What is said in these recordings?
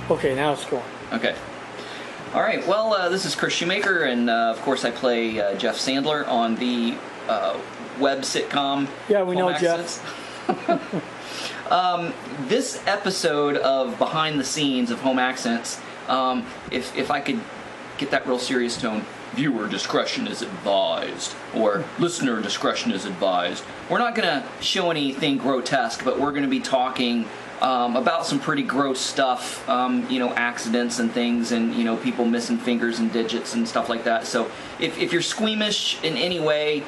Okay, now it's going. Okay. All right. Well, this is Chris Shoemaker, and of course I play Jeff Sandler on the web sitcom. Yeah, we know Accents. Jeff. This episode of Behind the Scenes of Home Accents, if I could get that real serious tone, viewer discretion is advised, or listener discretion is advised. We're not going to show anything grotesque, but we're going to be talking about some pretty gross stuff, accidents and things, and, people missing fingers and digits and stuff like that. So if you're squeamish in any way,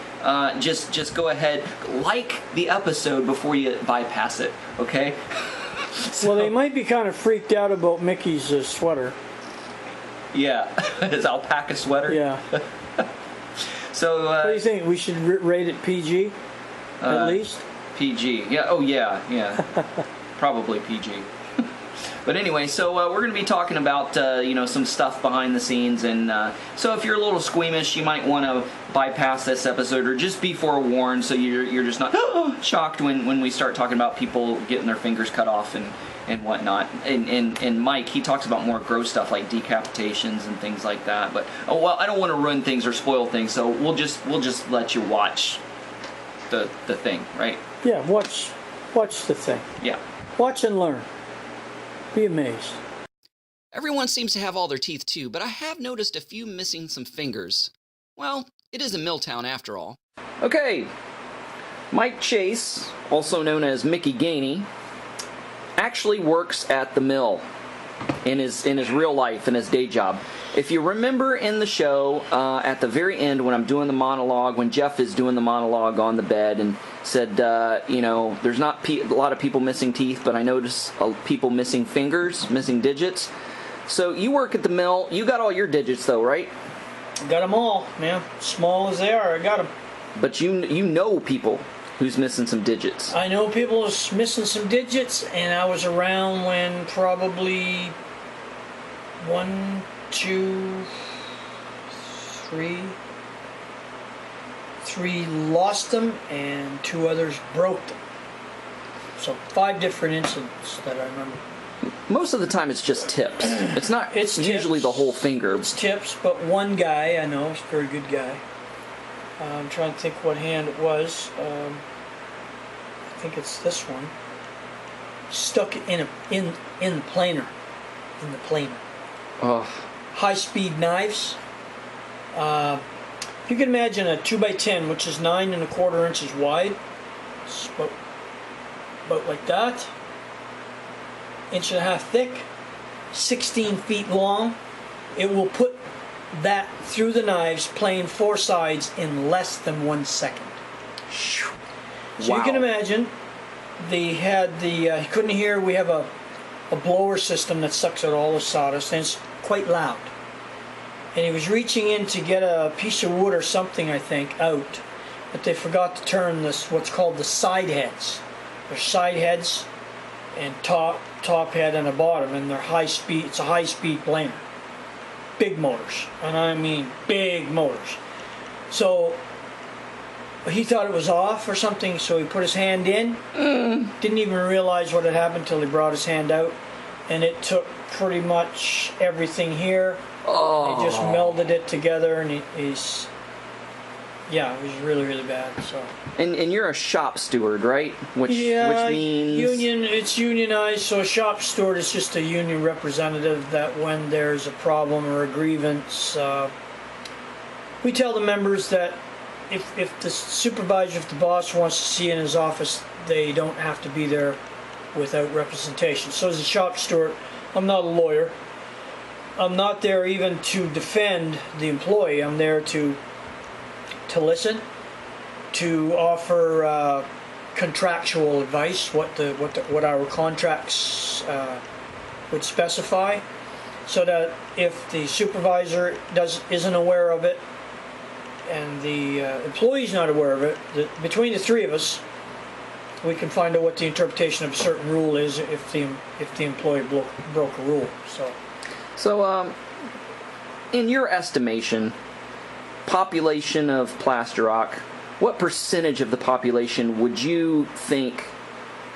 just go ahead, like the episode before you bypass it, okay? Well, they might be kind of freaked out about Mickey's sweater. Yeah, his alpaca sweater. Yeah. So what do you think? We should rate it PG, at least? PG. Yeah. Oh, yeah. Probably PG. But anyway, so we're going to be talking about some stuff behind the scenes, and so if you're a little squeamish, you might want to bypass this episode, or just be forewarned so you're just not shocked when we start talking about people getting their fingers cut off and whatnot. And Mike, he talks about more gross stuff like decapitations and things like that. But I don't want to ruin things or spoil things, so we'll just let you watch the thing, right? Yeah, watch the thing. Yeah. Watch and learn. Be amazed. Everyone seems to have all their teeth too, but I have noticed a few missing some fingers. Well, it is a mill town after all. Okay. Mike Chase, also known as Mickey Gainey, actually works at the mill in his real life, in his day job. If you remember in the show, at the very end when I'm doing the monologue, when Jeff is doing the monologue on the bed and said, there's not a lot of people missing teeth, but I notice people missing fingers, missing digits. So you work at the mill. You got all your digits though, right? Got them all, man. Small as they are, I got them. But you know people who's missing some digits. I know people who's missing some digits, and I was around when probably 1, 2, 3 lost them, and 2 others broke them. So 5 different incidents that I remember. Most of the time it's just tips. It's usually tips. The whole finger. It's tips, but one guy I know, he's a very good guy. I'm trying to think what hand it was. I think it's this one. Stuck in the planer. In the planer. Oh. High-speed knives. You can imagine a 2x10, which is 9 1/4 inches wide. It's about like that. 1.5 inches thick. 16 feet long. It will put that through the knives, playing 4 sides in less than 1 second. So you can imagine, they had he couldn't hear. We have a blower system that sucks out all the sawdust, and it's quite loud. And he was reaching in to get a piece of wood or something, I think, out, but they forgot to turn what's called the side heads. There's side heads and top head and a bottom, and they're high speed. It's a high speed planer. Big motors, and I mean big motors. So he thought it was off or something, so he put his hand in. Didn't even realize what had happened until he brought his hand out, and it took pretty much everything here. Oh. He just melded it together, and it was really, really bad. So. And you're a shop steward, right? Which means it's unionized. So a shop steward is just a union representative that when there's a problem or a grievance, we tell the members that if the supervisor, if the boss wants to see you in his office, they don't have to be there without representation. So as a shop steward, I'm not a lawyer. I'm not there even to defend the employee. I'm there to listen, to offer contractual advice, what our contracts would specify, so that if the supervisor isn't aware of it and the employee's not aware of it, between the 3 of us, we can find out what the interpretation of a certain rule is if the employee broke a rule. So, in your estimation, population of Plaster Rock, what percentage of the population would you think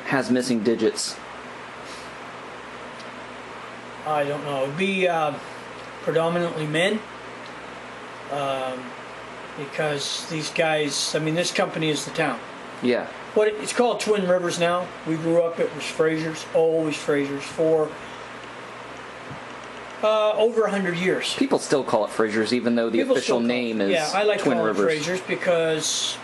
has missing digits? I don't know. It'd be predominantly men. Because these guys, I mean, this company is the town. Yeah. It's called Twin Rivers now. We grew up, it was Fraser's, always Fraser's, for over 100 years. People still call it Fraser's, even though the official name is I like Twin calling Rivers. it Fraser's because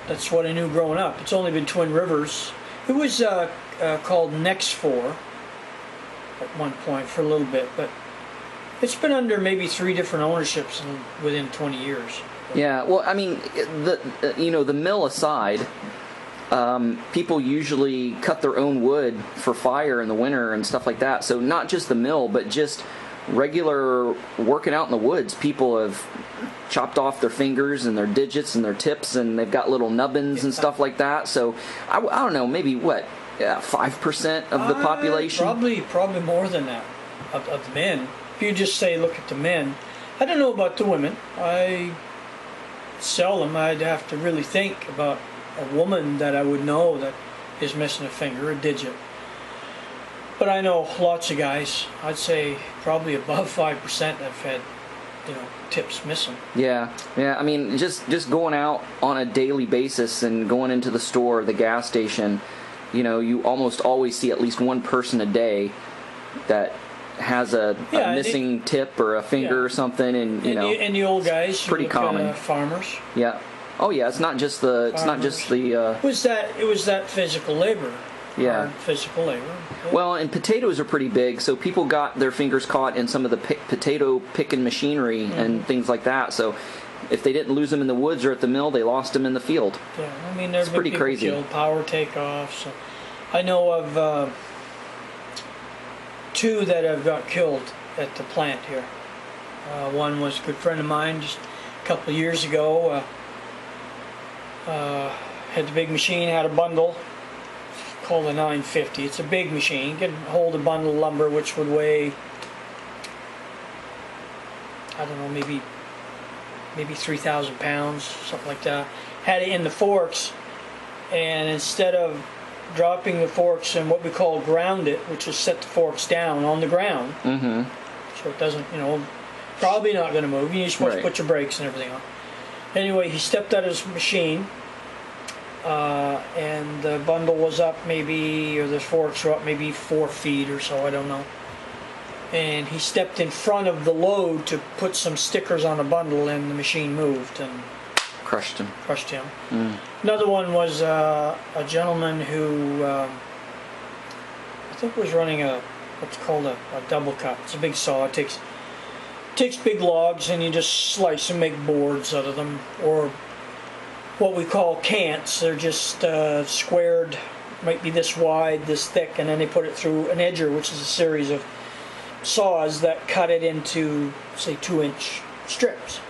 that's what I knew growing up. It's only been Twin Rivers. It was called Next 4 at one point for a little bit, but it's been under maybe 3 different ownerships within 20 years. Yeah, well, I mean, the mill aside, people usually cut their own wood for fire in the winter and stuff like that. So not just the mill, but just regular working out in the woods. People have chopped off their fingers and their digits and their tips, and they've got little nubbins and stuff like that. So I don't know, maybe 5% of the population? Probably more than that of the men. If you just say, look at the men. I don't know about the women. I seldom. I'd have to really think about a woman that I would know that is missing a finger, a digit. But I know lots of guys. I'd say probably above 5% have had, tips missing. Yeah. I mean, just going out on a daily basis and going into the store, the gas station, you almost always see at least one person a day that has a missing tip or a finger or something, and and the old guys, pretty common. Farmers. Yeah. Oh yeah, it's not just the. It was that physical labor. Yeah. Hard physical labor. Yeah. Well, and potatoes are pretty big, so people got their fingers caught in some of the potato picking machinery and things like that. So if they didn't lose them in the woods or at the mill, they lost them in the field. Yeah, I mean, there's been people crazy. Killed, power takeoffs. So I know of 2 that have got killed at the plant here. One was a good friend of mine just a couple of years ago. Had the big machine, had a bundle called a 950. It's a big machine. Can hold a bundle of lumber which would weigh, I don't know, maybe 3,000 pounds, something like that. Had it in the forks, and instead of dropping the forks and what we call ground it, which is set the forks down on the ground, so it doesn't, probably not going to move. You're supposed to put your brakes and everything on. Anyway, he stepped out of his machine, and the bundle was up maybe, or the forks were up maybe 4 feet or so, I don't know. And he stepped in front of the load to put some stickers on a bundle, and the machine moved and crushed him. Another one was a gentleman who I think was running what's called a double cut. It's a big saw. It takes big logs and you just slice and make boards out of them, or what we call cants. They're just squared, might be this wide, this thick, and then they put it through an edger, which is a series of saws that cut it into, say, 2-inch strips.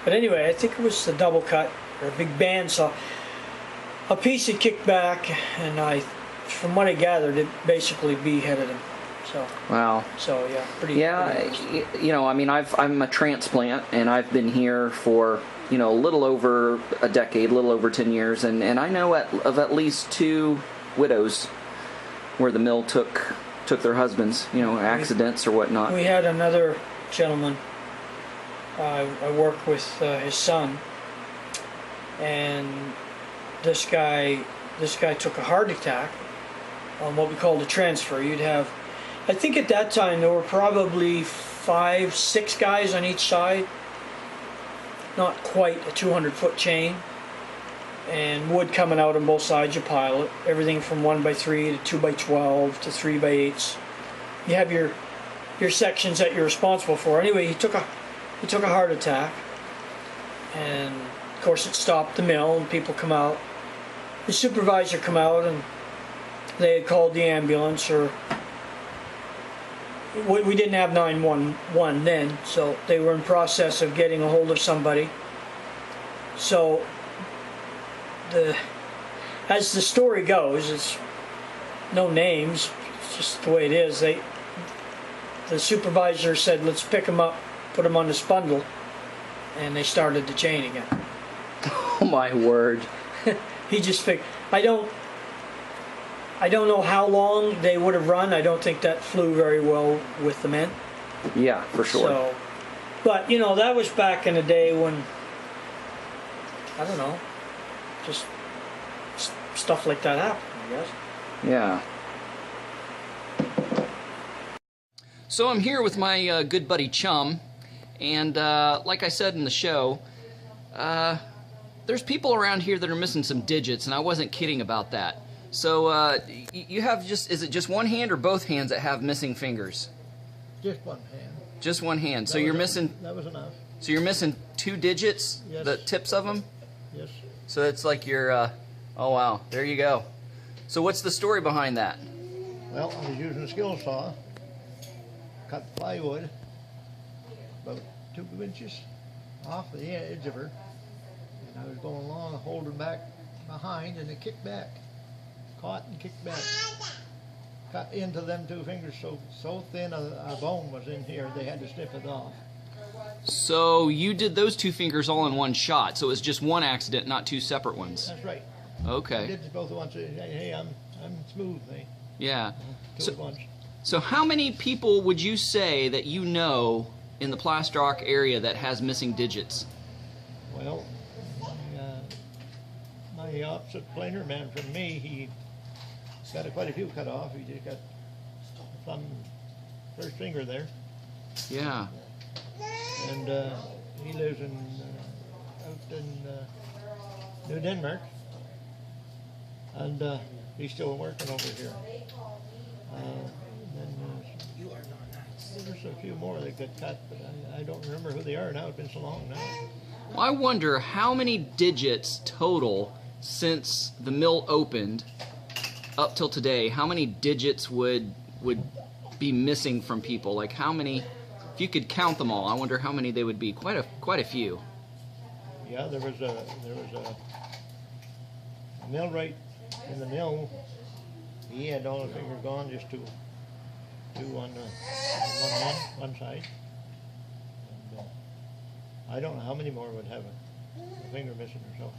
But anyway, I think it was the double cut, or a big bandsaw. A piece had kicked back, and from what I gathered, it basically beheaded him. So. Wow. So yeah, pretty. Yeah, I mean, I'm a transplant, and I've been here for a little over a decade, a little over 10 years, and I know of at least 2 widows where the mill took their husbands, accidents or whatnot. We had another gentleman. I worked with his son, and this guy took a heart attack on what we called a transfer. You'd have, I think at that time there were probably 5, 6 guys on each side, not quite a 200-foot chain, and wood coming out on both sides. You pile it, everything from 1x3 to 2x12 to 3x8s. You have your sections that you're responsible for. Anyway, he took a heart attack, and of course it stopped the mill, and people come out. The supervisor come out, and they had called the ambulance, or we didn't have 911 then, so they were in process of getting a hold of somebody. So as the story goes, it's no names, it's just the way it is. The supervisor said, let's pick him up, put him on this bundle, and they started the chain again. Oh my word. He just figured, I don't know how long they would have run. I don't think that flew very well with the men. Yeah, for sure. So, but you know, that was back in the day when, I don't know, just stuff like that happened, I guess. Yeah. So I'm here with my good buddy Chum, and like I said in the show, there's people around here that are missing some digits, and I wasn't kidding about that. So you have is it just one hand or both hands that have missing fingers? Just one hand. Just one hand. So That you're was missing. That was enough. So you're missing 2 digits, Yes. the tips of them. Yes. So it's like you're. Oh wow, there you go. So what's the story behind that? Well, I was using a skill saw, cut plywood about 2 inches off the edge of her, and I was going along, holding back behind, and it kicked back, caught and kicked back, cut into them 2 fingers. So thin a bone was in here, they had to snip it off. So you did those 2 fingers all in one shot. So it was just one accident, not 2 separate ones. That's right. I Okay. did it both at once. Hey, I'm smooth, eh? Yeah. Two at once. So how many people would you say that you know in the Plaster Rock area that has missing digits? Well, my opposite planer man from me, he's got quite a few cut off. He just got some first finger there, Yeah. and he lives in out in New Denmark, and he's still working over here. There's a few more that got cut, but I don't remember who they are now. It's been so long now. Well, I wonder how many digits total since the mill opened up till today. How many digits would be missing from people? Like how many? If you could count them all, I wonder how many they would be. Quite a few. Yeah, there was a millwright in the mill. He had all the fingers gone, just two on one side. And, I don't know how many more would have a finger missing or so.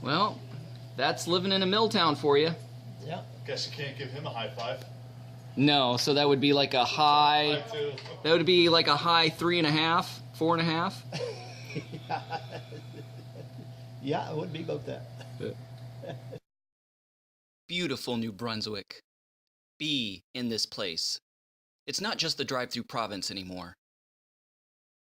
Well, that's living in a mill town for you. Yeah. Guess you can't give him a high five. No, so that would be like a high. High too. That would be like a high 3.5, 4.5. Yeah, it would be about that. Beautiful New Brunswick. Be in this place. It's not just the drive-through province anymore.